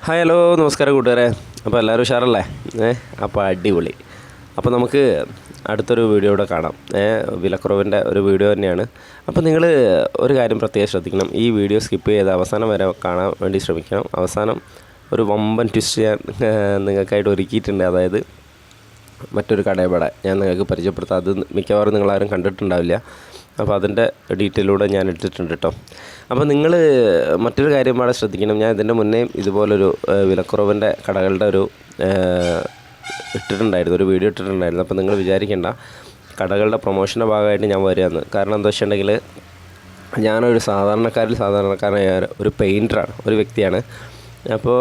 Hi hello നമസ്കാരം കൂട്ടുകാരെ. അപ്പോൾ എല്ലാവരും ഉഷാറല്ലേ? അപ്പോൾ അടിപൊളി. അപ്പോൾ നമുക്ക് അടുത്തൊരു വീഡിയോ ഇവിടെ കാണാം. വിലക്കുറവിൻ്റെ ഒരു വീഡിയോ തന്നെയാണ്. അപ്പോൾ നിങ്ങൾ ഒരു കാര്യം പ്രത്യേകം ശ്രദ്ധിക്കണം. ഈ വീഡിയോ സ്കിപ്പ് ചെയ്ത് അവസാനം വരെ കാണാൻ വേണ്ടി ശ്രമിക്കണം. അവസാനം ഒരു വമ്പൻ ട്വിസ്റ്റ് ഞാൻ നിങ്ങൾക്കായിട്ട് ഒരുക്കിയിട്ടുണ്ട്. അതായത് മറ്റൊരു കടയുടെ ഞാൻ നിങ്ങൾക്ക് പരിചയപ്പെടുത്താം. അത് മിക്കവാറും നിങ്ങളാരും കണ്ടിട്ടുണ്ടാവില്ല. അപ്പോൾ അതിൻ്റെ ഡീറ്റെയിലൂടെ ഞാൻ ഇട്ടിട്ടുണ്ട് കേട്ടോ. അപ്പോൾ നിങ്ങൾ മറ്റൊരു കാര്യം വളരെ ശ്രദ്ധിക്കണം. ഞാൻ ഇതിൻ്റെ മുന്നേ ഇതുപോലൊരു വിലക്കുറവിൻ്റെ കടകളുടെ ഒരു ഒരു വീഡിയോ ഇട്ടിട്ടുണ്ടായിരുന്നു. അപ്പോൾ നിങ്ങൾ വിചാരിക്കേണ്ട കടകളുടെ പ്രൊമോഷൻ്റെ ഭാഗമായിട്ട് ഞാൻ വരികയെന്ന്. കാരണം എന്താ വെച്ചിട്ടുണ്ടെങ്കിൽ ഞാനൊരു സാധാരണക്കാരനായ ഒരു പെയിൻറ്ററാണ്, ഒരു വ്യക്തിയാണ്. അപ്പോൾ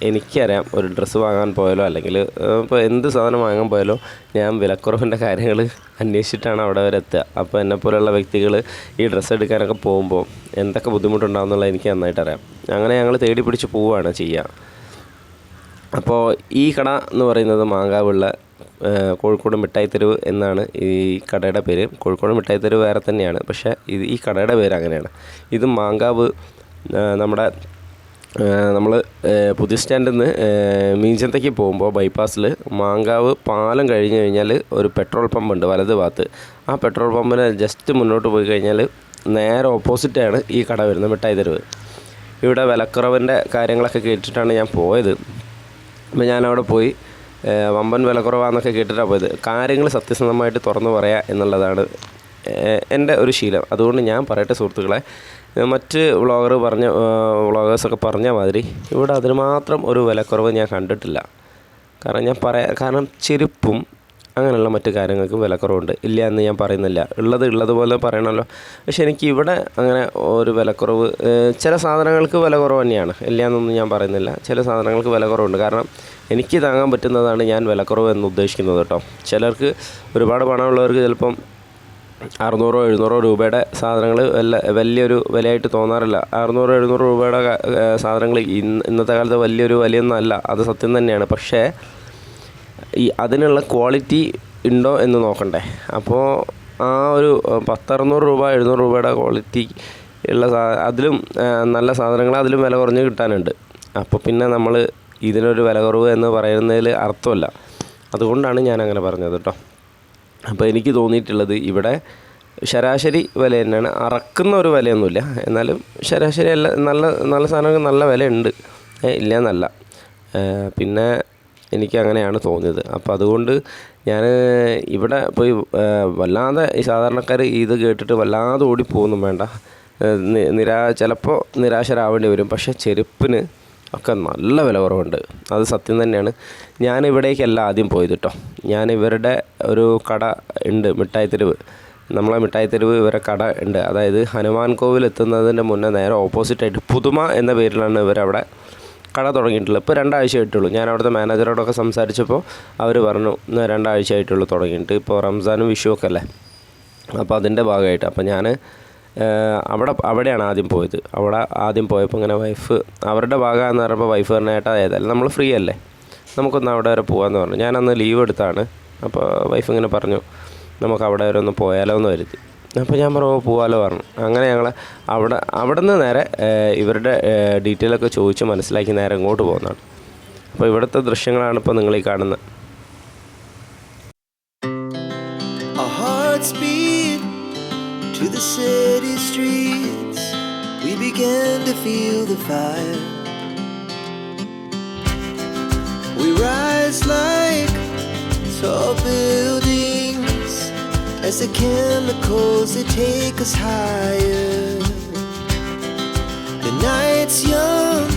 എനിക്കറിയാം, ഒരു ഡ്രസ്സ് വാങ്ങാൻ പോയാലോ അല്ലെങ്കിൽ ഇപ്പോൾ എന്ത് സാധനം വാങ്ങാൻ പോയാലോ ഞാൻ വിലക്കുറവിൻ്റെ കാര്യങ്ങൾ അന്വേഷിച്ചിട്ടാണ് അവിടെ വരെ എത്തുക. അപ്പോൾ എന്നെപ്പോലെയുള്ള വ്യക്തികൾ ഈ ഡ്രസ്സ് എടുക്കാനൊക്കെ പോകുമ്പോൾ എന്തൊക്കെ ബുദ്ധിമുട്ടുണ്ടാകുമെന്നുള്ളത് എനിക്ക് നന്നായിട്ടറിയാം. അങ്ങനെ ഞങ്ങൾ തേടി പിടിച്ച് പോവുകയാണ് ചെയ്യുക. അപ്പോൾ ഈ കട എന്ന് പറയുന്നത് മാങ്കാവുള്ള കോഴിക്കോട് മിഠായിത്തെരുവ് എന്നാണ് ഈ കടയുടെ പേര്. കോഴിക്കോട് മിഠായിത്തെരുവ് വേറെ തന്നെയാണ്, പക്ഷേ ഈ കടയുടെ പേര് അങ്ങനെയാണ്. ഇത് മാങ്കാവ് നമ്മൾ പുതിയ സ്റ്റാൻഡിൽ നിന്ന് മീൻചന്തയ്ക്ക് പോകുമ്പോൾ ബൈപ്പാസിൽ മാങ്കാവ് പാലം കഴിഞ്ഞ് കഴിഞ്ഞാൽ ഒരു പെട്രോൾ പമ്പുണ്ട് വലത് ഭാഗത്ത്. ആ പെട്രോൾ പമ്പിന് ജസ്റ്റ് മുന്നോട്ട് പോയി കഴിഞ്ഞാൽ നേരെ ഓപ്പോസിറ്റാണ് ഈ കട വരുന്നത്, മിഠായി തെരുവ്. ഇവിടെ വിലക്കുറവിൻ്റെ കാര്യങ്ങളൊക്കെ കേട്ടിട്ടാണ് ഞാൻ പോയത്. അപ്പോൾ ഞാനവിടെ പോയി വമ്പൻ വിലക്കുറവാന്നൊക്കെ കേട്ടിട്ടാണ് പോയത്. കാര്യങ്ങൾ സത്യസന്ധമായിട്ട് തുറന്നു പറയുക എന്നുള്ളതാണ് എൻ്റെ ഒരു ശീലം. അതുകൊണ്ട് ഞാൻ പറയട്ടെ സുഹൃത്തുക്കളെ, മറ്റ് വ്ളോഗേഴ്സൊക്കെ പറഞ്ഞ മാതിരി ഇവിടെ അതിന് മാത്രം ഒരു വിലക്കുറവ് ഞാൻ കണ്ടിട്ടില്ല. കാരണം ചെരുപ്പും അങ്ങനെയുള്ള മറ്റു കാര്യങ്ങൾക്കും വിലക്കുറവുണ്ട്. ഇല്ല എന്ന് ഞാൻ പറയുന്നില്ല, ഉള്ളതുപോലെ പറയണമല്ലോ. പക്ഷെ എനിക്ക് ഇവിടെ അങ്ങനെ ഒരു വിലക്കുറവ്, ചില സാധനങ്ങൾക്ക് വിലക്കുറവ് തന്നെയാണ്, ഇല്ല എന്നൊന്നും ഞാൻ പറയുന്നില്ല. ചില സാധനങ്ങൾക്ക് വിലക്കുറവുണ്ട്. കാരണം എനിക്ക് താങ്ങാൻ പറ്റുന്നതാണ് ഞാൻ വിലക്കുറവ് എന്ന് ഉദ്ദേശിക്കുന്നത് കേട്ടോ. ചിലർക്ക് ഒരുപാട് പണമുള്ളവർക്ക് ചിലപ്പം 600-700 രൂപയുടെ സാധനങ്ങൾ വലിയൊരു വിലയായിട്ട് തോന്നാറില്ല. 600-700 രൂപയുടെ സാധനങ്ങൾ ഇന്നത്തെ കാലത്ത് വലിയൊരു വിലയൊന്നും അല്ല, അത് സത്യം തന്നെയാണ്. പക്ഷേ അതിനുള്ള ക്വാളിറ്റി ഉണ്ടോ എന്ന് നോക്കണ്ടേ. അപ്പോൾ ആ ഒരു 600 രൂപ 700 രൂപയുടെ ക്വാളിറ്റി ഉള്ള അതിലും നല്ല സാധനങ്ങൾ അതിലും വില കുറഞ്ഞ് കിട്ടാനുണ്ട്. അപ്പോൾ പിന്നെ നമ്മൾ ഇതിനൊരു വില കുറവ് എന്ന് പറയുന്നതിൽ അർത്ഥമില്ല. അതുകൊണ്ടാണ് ഞാൻ അങ്ങനെ പറഞ്ഞത് കേട്ടോ. അപ്പോൾ എനിക്ക് തോന്നിയിട്ടുള്ളത് ഇവിടെ ശരാശരി വില തന്നെയാണ്, അറക്കുന്ന ഒരു വിലയൊന്നുമില്ല. എന്നാലും ശരാശരി നല്ല സാധനങ്ങൾക്ക് നല്ല വിലയുണ്ട്, ഇല്ല എന്നല്ല. പിന്നെ എനിക്ക് അങ്ങനെയാണ് തോന്നിയത്. അപ്പോൾ അതുകൊണ്ട് ഞാൻ ഇവിടെ പോയി വല്ലാതെ ഈ സാധാരണക്കാർ ഇത് കേട്ടിട്ട് വല്ലാതെ ഓടിപ്പോകുന്നു വേണ്ട. ചിലപ്പോൾ നിരാശരാവേണ്ടി വരും. പക്ഷേ ചെരുപ്പിന് ഒക്കെ നല്ല വില കുറവുണ്ട്, അത് സത്യം തന്നെയാണ്. ഞാൻ ഇവിടേക്കല്ല ആദ്യം പോയത് കേട്ടോ. ഞാൻ ഇവരുടെ ഒരു കട ഉണ്ട്, മിഠായിത്തെരുവ്. നമ്മളെ മിഠായിത്തെരുവ് ഇവരെ കട ഉണ്ട്. അതായത് ഹനുമാൻ കോവിൽ എത്തുന്നതിൻ്റെ മുന്നേ നേരെ ഓപ്പോസിറ്റായിട്ട് പുതുമ എന്ന പേരിലാണ് ഇവരവിടെ കട തുടങ്ങിയിട്ടുള്ളത്. ഇപ്പോൾ 2 ആഴ്ച ആയിട്ടുള്ളൂ. ഞാൻ അവിടുത്തെ മാനേജറോടൊക്കെ സംസാരിച്ചപ്പോൾ അവർ പറഞ്ഞു 2 ആഴ്ച ആയിട്ടുള്ളൂ തുടങ്ങിയിട്ട്. ഇപ്പോൾ റംസാനും വിഷുവൊക്കെ അല്ലേ, അപ്പോൾ അതിൻ്റെ ഭാഗമായിട്ട്. അപ്പോൾ ഞാൻ അവിടെയാണ് ആദ്യം പോയത്. അവിടെ ആദ്യം പോയപ്പോൾ ഇങ്ങനെ വൈഫ് അവരുടെ ഭാഗമാണെന്ന് പറയുമ്പോൾ വൈഫ് പറഞ്ഞേട്ടാ ഏതായാലും നമ്മൾ ഫ്രീ അല്ലേ, നമുക്കൊന്ന് അവിടെ വരെ പോകാമെന്ന് പറഞ്ഞു. ഞാനന്ന് ലീവ് എടുത്താണ്. അപ്പോൾ വൈഫ് ഇങ്ങനെ പറഞ്ഞു നമുക്ക് അവിടെ വരെ ഒന്ന് പോയാലോ എന്ന് കരുതി. അപ്പോൾ ഞാൻ പറഞ്ഞു പോകാമല്ലോ പറഞ്ഞു. അങ്ങനെ ഞങ്ങൾ അവിടെ നിന്ന് നേരെ ഇവരുടെ ഡീറ്റെയിലൊക്കെ ചോദിച്ച് മനസ്സിലാക്കി നേരെ ഇങ്ങോട്ട് പോകുന്നതാണ്. അപ്പോൾ ഇവിടുത്തെ ദൃശ്യങ്ങളാണ് ഇപ്പോൾ നിങ്ങൾ ഈ കാണുന്നത്. To the city streets, we began to feel the fire. We rise like tall buildings as the chemicals, they take us higher. The night's young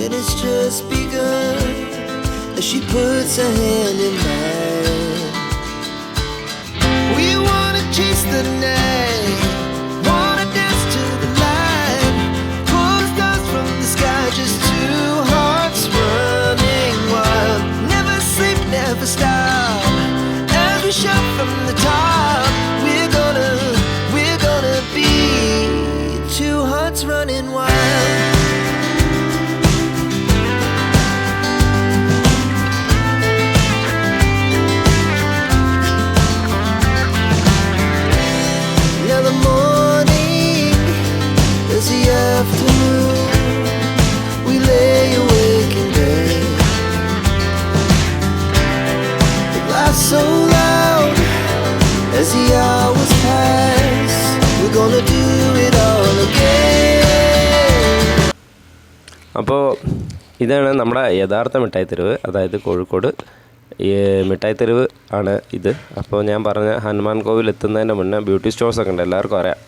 and it's just begun as she puts her hand in mine. We wanna chase the night, wanna dance to the light, pull the stars from the sky, just 2 hearts running wild. Never sleep, never stop, as we shout from the top. We're gonna be 2 hearts running wild. we're gonna do it all again. അപ്പോൾ ഇതാണ് നമ്മുടെ യഥാർത്ഥ മിഠായിത്തെരുവ്, അതായത് കോഴിക്കോട് ഈ മിഠായിത്തെരുവ് ആണ് ഇത്. അപ്പോൾ ഞാൻ പറഞ്ഞ ഹനുമാൻ കോവിൽ എത്തുന്നതിൻ്റെ മുന്നേ ബ്യൂട്ടി സ്റ്റോഴ്സൊക്കെ ഉണ്ട്, എല്ലാവർക്കും അറിയാം.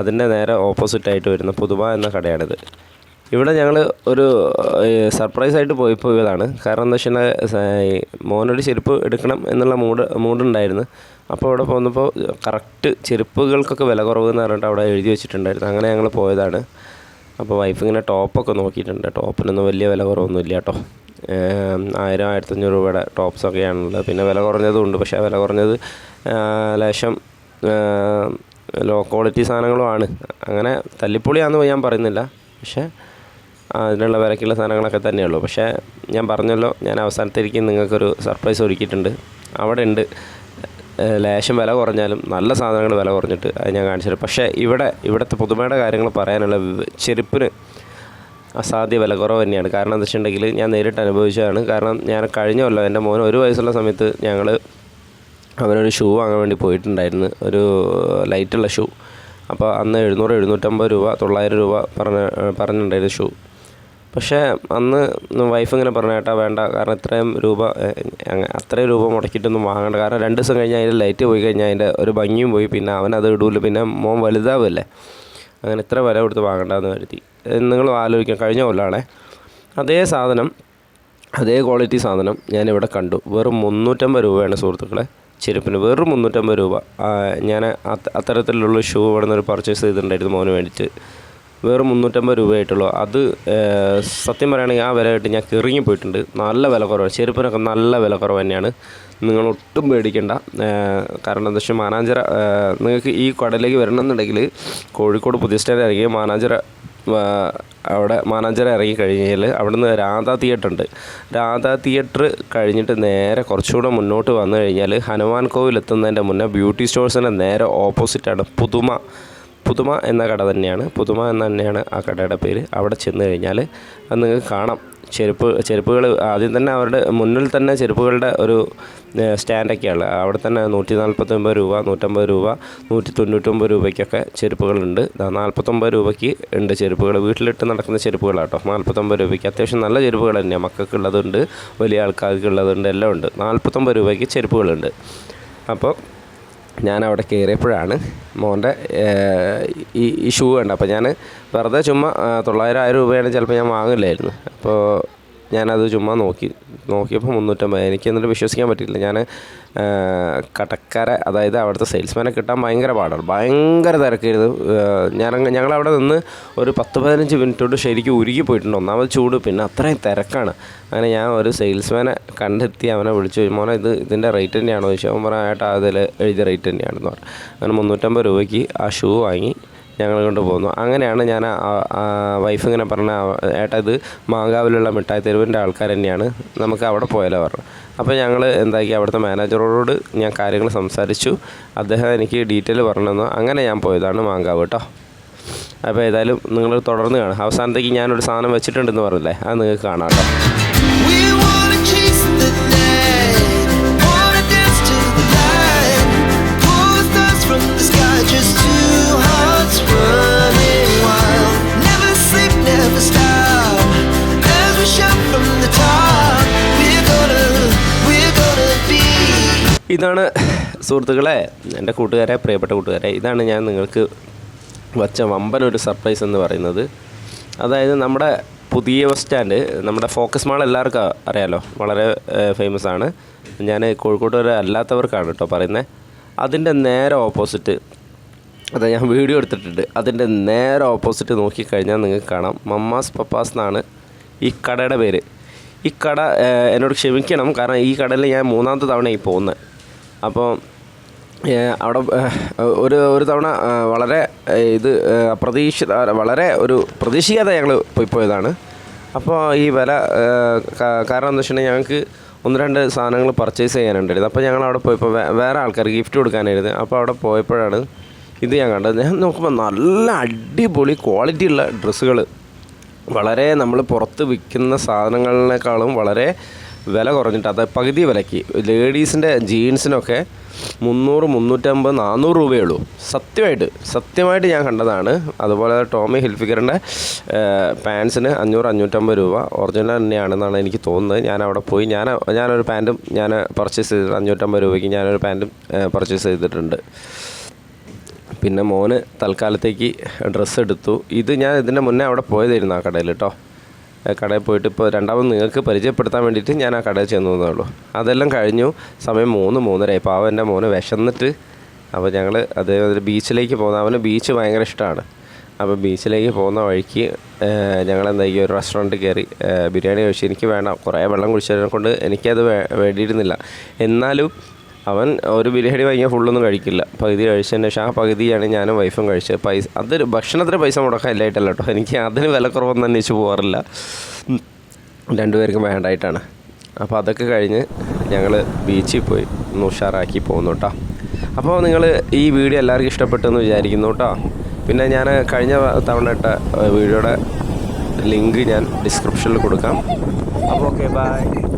അതിൻ്റെ നേരെ ഓപ്പോസിറ്റായിട്ട് വരുന്ന പുതുമ എന്ന കടയാണിത്. ഇവിടെ ഞങ്ങൾ ഒരു സർപ്രൈസായിട്ട് പോയതാണ്. കാരണം എന്താ വെച്ചാൽ മോനൊരു ചെരുപ്പ് എടുക്കണം എന്നുള്ള മൂഡുണ്ടായിരുന്നു. അപ്പോൾ അവിടെ പോന്നപ്പോൾ കറക്റ്റ് ചെരുപ്പുകൾക്കൊക്കെ വില കുറവെന്ന് പറഞ്ഞിട്ട് അവിടെ എഴുതി വെച്ചിട്ടുണ്ടായിരുന്നു. അങ്ങനെ ഞങ്ങൾ പോയതാണ്. അപ്പോൾ വൈഫ് ഇങ്ങനെ ടോപ്പൊക്കെ നോക്കിയിട്ടുണ്ട്. ടോപ്പിനൊന്നും വലിയ വില കുറവൊന്നുമില്ല കേട്ടോ. 1000-1500 രൂപയുടെ ടോപ്സൊക്കെയാണുള്ളത്. പിന്നെ വില കുറഞ്ഞതും ഉണ്ട്. പക്ഷേ വില കുറഞ്ഞത് ലേശം ലോ ക്വാളിറ്റി സാധനങ്ങളുമാണ്. അങ്ങനെ തല്ലിപ്പൊളിയാണെന്ന് ഞാൻ പറയുന്നില്ല, പക്ഷേ അതിനുള്ള വിലക്കുള്ള സാധനങ്ങളൊക്കെ തന്നെയുള്ളൂ. പക്ഷേ ഞാൻ പറഞ്ഞല്ലോ, ഞാൻ അവസാനത്തേക്ക് നിങ്ങൾക്കൊരു സർപ്രൈസ് ഒരുക്കിയിട്ടുണ്ട്. അവിടെ ഉണ്ട് ലേശം വില കുറഞ്ഞാലും നല്ല സാധനങ്ങൾ വില കുറഞ്ഞിട്ട് അത് ഞാൻ കാണിച്ചിട്ട്. പക്ഷേ ഇവിടുത്തെ പുതുമയുടെ കാര്യങ്ങൾ പറയാനുള്ള ചെരുപ്പിന് അസാധ്യ വില കുറവ് തന്നെയാണ്. കാരണം എന്താ വെച്ചിട്ടുണ്ടെങ്കിൽ ഞാൻ നേരിട്ട് അനുഭവിച്ചതാണ്. കാരണം ഞാൻ കഴിഞ്ഞ കൊല്ലം എൻ്റെ മോന് 1 വയസ്സുള്ള സമയത്ത് ഞങ്ങൾ അവനൊരു ഷൂ വാങ്ങാൻ വേണ്ടി പോയിട്ടുണ്ടായിരുന്നു, ഒരു ലൈറ്റുള്ള ഷൂ. അപ്പോൾ അന്ന് 700-750 രൂപ 900 രൂപ പറഞ്ഞിട്ടുണ്ടായിരുന്നു ഷൂ. പക്ഷേ അന്ന് വൈഫ് ഇങ്ങനെ പറഞ്ഞ കേട്ടാ വേണ്ട, കാരണം അത്രയും രൂപ മുടക്കിയിട്ടൊന്നും വാങ്ങണ്ട. കാരണം 2 ദിവസം കഴിഞ്ഞാൽ അതിൻ്റെ ലൈറ്റ് പോയി കഴിഞ്ഞാൽ അതിൻ്റെ ഒരു ഭംഗിയും പോയി, പിന്നെ അവനത് ഇടൂല, പിന്നെ മോൻ വലുതാവല്ലേ, അങ്ങനെ ഇത്ര വില കൊടുത്ത് വാങ്ങണ്ടെന്ന് കരുതി. നിങ്ങൾ ആലോചിക്കാം, കഴിഞ്ഞ കൊല്ലമാണേ അതേ സാധനം, അതേ ക്വാളിറ്റി സാധനം ഞാനിവിടെ കണ്ടു. വെറും 350 രൂപയാണ് സുഹൃത്തുക്കളെ ചെരുപ്പിന്, വെറും 350 രൂപ. ഞാൻ അത്തരത്തിലുള്ള ഷൂ ഇവിടെ നിന്നൊരു പർച്ചേസ് ചെയ്തിട്ടുണ്ടായിരുന്നു മോന് വേണ്ടിയിട്ട്. വെറും 350 രൂപയായിട്ടുള്ളൂ. അത് സത്യം പറയുകയാണെങ്കിൽ ആ വില കേട്ട് ഞാൻ കിറങ്ങി പോയിട്ടുണ്ട്. നല്ല വില കുറവാണ്, ചെരുപ്പിനൊക്കെ നല്ല വില കുറവ് തന്നെയാണ്. നിങ്ങൾ ഒട്ടും പേടിക്കണ്ട. കാരണം എന്താ വെച്ചാൽ മാനാഞ്ചിറ നിങ്ങൾക്ക് ഈ കടയിലേക്ക് വരണമെന്നുണ്ടെങ്കിൽ കോഴിക്കോട് പുതിയ സ്റ്റാൻഡ് ഇറങ്ങി മാനാഞ്ചിറ ഇറങ്ങി കഴിഞ്ഞാൽ അവിടെ നിന്ന് രാധാ തിയേറ്റർ ഉണ്ട്. രാധാ തിയേറ്റർ കഴിഞ്ഞിട്ട് നേരെ കുറച്ചുകൂടെ മുന്നോട്ട് വന്നു കഴിഞ്ഞാൽ ഹനുമാൻ കോവിൽ എത്തുന്നതിൻ്റെ മുന്നേ ബ്യൂട്ടി സ്റ്റോഴ്സിൻ്റെ നേരെ ഓപ്പോസിറ്റാണ് പുതുമ എന്ന കട തന്നെയാണ്. പുതുമ എന്ന് തന്നെയാണ് ആ കടയുടെ പേര്. അവിടെ ചെന്ന് കഴിഞ്ഞാൽ അത് നിങ്ങൾക്ക് കാണാം. ചെരുപ്പുകൾ ആദ്യം തന്നെ അവരുടെ മുന്നിൽ തന്നെ ചെരുപ്പുകളുടെ ഒരു സ്റ്റാൻഡൊക്കെയാണ്. അവിടെ തന്നെ 149 രൂപ, 150 രൂപ, 199 രൂപയ്ക്കൊക്കെ ചെരുപ്പുകളുണ്ട്. 49 രൂപയ്ക്ക് ഉണ്ട് ചെരുപ്പുകൾ. വീട്ടിലിട്ട് നടക്കുന്ന ചെരുപ്പുകളാട്ടോ. 49 രൂപയ്ക്ക് അത്യാവശ്യം നല്ല ചെരുപ്പുകൾ തന്നെയാണ്. മക്കൾക്കുള്ളതുണ്ട്, വലിയ ആൾക്കാർക്കുള്ളതുണ്ട്, എല്ലാം ഉണ്ട്. 49 രൂപയ്ക്ക് ചെരുപ്പുകളുണ്ട്. അപ്പോൾ ഞാൻ അവിടെ കയറിയപ്പോഴാണ് മോൻ്റെ ഈ ഷൂ കണ്ടത്. അപ്പോൾ ഞാൻ വെറുതെ ചുമ്മാ 900-1000 രൂപയാണ് ചിലപ്പോൾ ഞാൻ വാങ്ങില്ലായിരുന്നു. അപ്പോൾ ഞാനത് ചുമ്മാ നോക്കിയപ്പോൾ 350. എനിക്ക് എന്നിട്ട് വിശ്വസിക്കാൻ പറ്റിയില്ല. ഞാൻ കടക്കാരെ, അതായത് അവിടുത്തെ സെയിൽസ്മാനെ കിട്ടാൻ ഭയങ്കര പാടാണ്, ഭയങ്കര തിരക്കായിരുന്നു. ഞങ്ങളവിടെ നിന്ന് ഒരു 10-15 മിനിറ്റ് കൊണ്ട് ശരിക്കും ഉരുകി പോയിട്ടുണ്ട്. ഒന്നാമത് ചൂട്, പിന്നെ അത്രയും തിരക്കാണ്. അങ്ങനെ ഞാൻ ഒരു സെയിൽസ്മാനെ കണ്ടെത്തി അവനെ വിളിച്ചു, മോനെ ഇതിൻ്റെ റേറ്റ് തന്നെയാണോ ചോദിച്ചു. അവൻ പറഞ്ഞ ഏട്ടാ അതിൽ എഴുതിയ റേറ്റ് തന്നെയാണെന്ന് പറഞ്ഞു. അങ്ങനെ 350 രൂപയ്ക്ക് ആ ഷൂ വാങ്ങി ഞങ്ങൾ കൊണ്ട് പോന്നു. അങ്ങനെയാണ് ഞാൻ വൈഫ് ഇങ്ങനെ പറഞ്ഞ ഏട്ടാ ഇത് മാങ്കാവിലുള്ള മിഠായി തെരുവിൻ്റെ ആൾക്കാർ തന്നെയാണ്, നമുക്ക് അവിടെ പോയാലോ പറഞ്ഞു. അപ്പോൾ ഞങ്ങൾ എന്താക്കി അവിടുത്തെ മാനേജറോട് ഞാൻ കാര്യങ്ങൾ സംസാരിച്ചു. അദ്ദേഹം എനിക്ക് ഡീറ്റെയിൽ പറഞ്ഞു തന്നു. അങ്ങനെ ഞാൻ പോയതാണ് മാങ്കാവ് കേട്ടോ. അപ്പോൾ ഏതായാലും നിങ്ങൾ തുടർന്ന് കാണാം. അവസാനത്തേക്ക് ഞാനൊരു സാധനം വെച്ചിട്ടുണ്ടെന്ന് പറഞ്ഞില്ലേ, അത് നിങ്ങൾക്ക് കാണാം കേട്ടോ. ഇതാണ് സുഹൃത്തുക്കളെ, എൻ്റെ കൂട്ടുകാരെ, പ്രിയപ്പെട്ട കൂട്ടുകാരെ, ഇതാണ് ഞാൻ നിങ്ങൾക്ക് വച്ച വമ്പനൊരു സർപ്രൈസ് എന്ന് പറയുന്നത്. അതായത് നമ്മുടെ പുതിയ ബസ് സ്റ്റാൻഡ്, നമ്മുടെ ഫോക്കസ് മാൾ എല്ലാവർക്കും അറിയാലോ, വളരെ ഫേമസ് ആണ്. ഞാൻ കോഴിക്കോട്ടുകാരെ അല്ലാത്തവർക്കാണ് കേട്ടോ പറയുന്നത്. അതിൻ്റെ നേരെ ഓപ്പോസിറ്റ്, അതാ ഞാൻ വീഡിയോ എടുത്തിട്ടുണ്ട്, അതിൻ്റെ നേരെ ഓപ്പോസിറ്റ് നോക്കിക്കഴിഞ്ഞാൽ നിങ്ങൾക്ക് കാണാം മമ്മാസ് പപ്പാസ് എന്നാണ് ഈ കടയുടെ പേര്. ഈ കട എന്നോട് ക്ഷമിക്കണം, കാരണം ഈ കടയിൽ ഞാൻ 3ാമത്തെ തവണയായി പോകുന്നത്. അപ്പോൾ അവിടെ ഒരു തവണ വളരെ വളരെ പ്രതീക്ഷിക്കാതെ ഞങ്ങൾ പോയതാണ്. അപ്പോൾ ഈ വില കാരണം എന്താ വെച്ചിട്ടുണ്ടെങ്കിൽ ഞങ്ങൾക്ക് 1-2 സാധനങ്ങൾ പർച്ചേസ് ചെയ്യാനുണ്ടായിരുന്നു. അപ്പോൾ ഞങ്ങൾ അവിടെ പോയപ്പോൾ വേറെ ആൾക്കാർക്ക് ഗിഫ്റ്റ് കൊടുക്കാനായിരുന്നു. അപ്പോൾ അവിടെ പോയപ്പോഴാണ് ഇത് ഞാൻ കണ്ടത്. ഞാൻ നോക്കുമ്പോൾ നല്ല അടിപൊളി ക്വാളിറ്റിയുള്ള ഡ്രസ്സുകൾ, വളരെ നമ്മൾ പുറത്ത് വിൽക്കുന്ന സാധനങ്ങളിനേക്കാളും വളരെ വില കുറഞ്ഞിട്ട് അത് പകുതി വിലയ്ക്ക് ലേഡീസിൻ്റെ ജീൻസിനൊക്കെ 300, 350, 400 രൂപയേ ഉള്ളൂ. സത്യമായിട്ട് ഞാൻ കണ്ടതാണ്. അതുപോലെ ടോമി ഹിൽഫിഗറിൻ്റെ പാൻസിന് 500, 550 രൂപ ഒറിജിനൽ തന്നെയാണെന്നാണ് എനിക്ക് തോന്നുന്നത്. ഞാൻ അവിടെ പോയി ഞാനൊരു പാൻറ്റും ഞാൻ പർച്ചേസ് ചെയ്തിട്ട് 550 രൂപയ്ക്ക് ഞാനൊരു പാൻറ്റും പർച്ചേസ് ചെയ്തിട്ടുണ്ട്. പിന്നെ മോന് തൽക്കാലത്തേക്ക് ഡ്രസ്സ് എടുത്തു. ഇത് ഞാൻ ഇതിൻ്റെ മുന്നേ അവിടെ പോയതായിരുന്നു ആ കടയിൽ കേട്ടോ. കടയിൽ പോയിട്ട് ഇപ്പോൾ രണ്ടാമത് നിങ്ങൾക്ക് പരിചയപ്പെടുത്താൻ വേണ്ടിയിട്ട് ഞാൻ ആ കടയിൽ ചെന്നതേ ഉള്ളൂ. അതെല്ലാം കഴിഞ്ഞു. സമയം 3-3:30. പാവം എൻ്റെ മോന് വിശന്നിട്ട് അപ്പോൾ ഞങ്ങൾ അതേമാതിരി ബീച്ചിലേക്ക് പോകുന്ന അവന് ബീച്ച് ഭയങ്കര ഇഷ്ടമാണ്. അപ്പോൾ ബീച്ചിലേക്ക് പോകുന്ന വഴിക്ക് ഞങ്ങളെന്തായി ഒരു റെസ്റ്റോറൻറ്റ് കയറി ബിരിയാണി കഴിച്ചു. എനിക്ക് വേണ്ട, കുറേ വെള്ളം കുടിച്ചതിനെ കൊണ്ട് എനിക്കത് വേണ്ടിയിരുന്നില്ല. എന്നാലും അവൻ ഒരു ബിരിയാണി വാങ്ങിയാൽ ഫുള്ളൊന്നും കഴിക്കില്ല. പകുതി കഴിച്ചതിന് ശേഷം ആ പകുതിയാണ് ഞാനും വൈഫും കഴിച്ചത്. അത് ഭക്ഷണത്തിന് പൈസ മുടക്കാൻ ഇല്ലായിട്ടല്ല കേട്ടോ. എനിക്ക് അതിന് വില കുറവൊന്നും അന്വേഷിച്ച് പോകാറില്ല. രണ്ടുപേർക്കും വേണ്ടായിട്ടാണ്. അപ്പോൾ അതൊക്കെ കഴിഞ്ഞ് ഞങ്ങൾ ബീച്ചിൽ പോയി ഉഷാറാക്കി പോകുന്നു കേട്ടോ. അപ്പോൾ നിങ്ങൾ ഈ വീഡിയോ എല്ലാവർക്കും ഇഷ്ടപ്പെട്ടെന്ന് വിചാരിക്കുന്നു കേട്ടോ. പിന്നെ ഞാൻ കഴിഞ്ഞ തവണ ഇട്ട വീഡിയോയുടെ ലിങ്ക് ഞാൻ ഡിസ്ക്രിപ്ഷനിൽ കൊടുക്കാം. അപ്പോൾ ഓക്കെ, ബൈ.